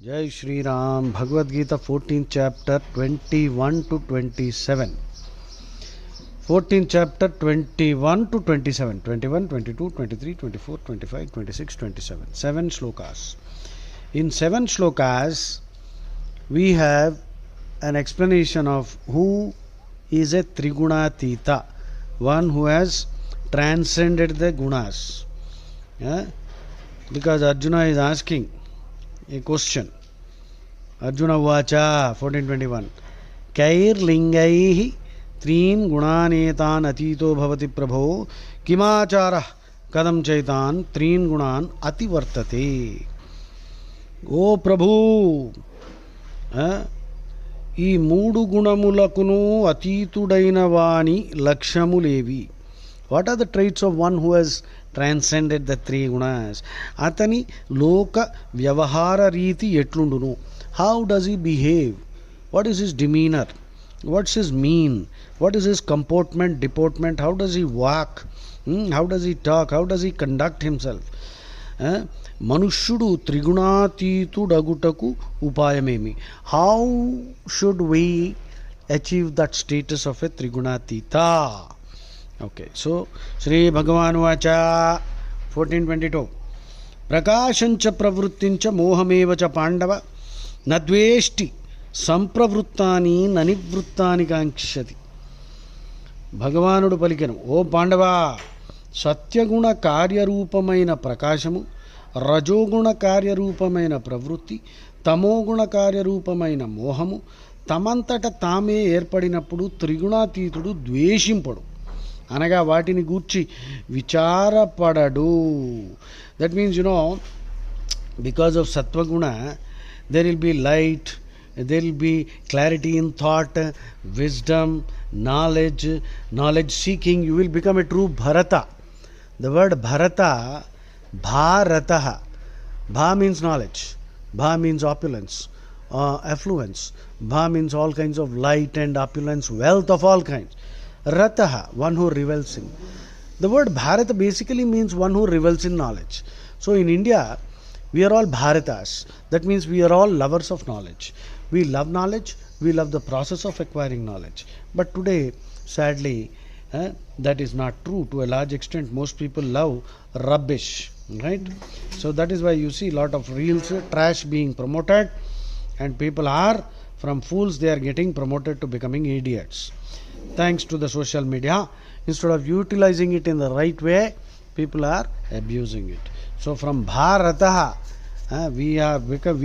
Jai Shri Ram. Bhagavad Gita 14th chapter 21 to 27. 14th chapter 21 to 27. 21, 22, 23, 24, 25, 26, 27. 7 shlokas. In 7 shlokas, we have an explanation of who is a Trigunatita, one who has transcended the gunas. Yeah? Because Arjuna is asking a question. Arjuna Vacha 14:21. Kair lingaihi trin gunanetan atito bhavati prabho kimachara kadam chaitan trin gunan ativartate. O Prabhu, ఈ మూడు గుణములకును అతీతుడైన వాని లక్ష్యములేవి? What are the traits of one who has transcended the three gunas? Atani loka vyavahara riti etlunduno. How does he behave? What is his demeanor? What's his mien? What is his comportment, deportment? How does he walk? How does he talk? How does he conduct himself? Manushudu Trigunatitudagutaku upayamemi. How should we achieve that status of a Trigunatita? Okay, so Sri Bhagavan Vacha 14:22. Prakashancha pravrittincha mohamevacha pandava nadveshti sampravruttani nanivruttani kankshati. భగవానుడు పలికెను, ఓ పాండవా, సత్యగుణ కార్యరూపమైన ప్రకాశము, రజోగుణ కార్యరూపమైన ప్రవృత్తి, తమోగుణ కార్యరూపమైన మోహము తమంతట తామే ఏర్పడినప్పుడు త్రిగుణాతీతుడు ద్వేషింపడు, అనగా వాటిని గూర్చి విచారపడడు. That means because of satvaguna there will be light, there will be clarity in thought, wisdom, knowledge seeking. You will become a true Bharata. The word Bharata, Bharataha, Bha means knowledge, Bha means opulence, affluence, Bha means all kinds of light and opulence, wealth of all kinds. Rataha, one who revels in. The word Bharata basically means one who revels in knowledge. So in India, we are all Bharatas. That means we are all lovers of knowledge. We love knowledge, we love the process of acquiring knowledge. But today, sadly, that is not true. To a large extent, most people love rubbish, right? So that is why you see a lot of reels, trash being promoted, and people are, from fools, they are getting promoted to becoming idiots. Thanks to the social media, instead of utilizing it in the right way, people are abusing it. So from Bharataha, we are become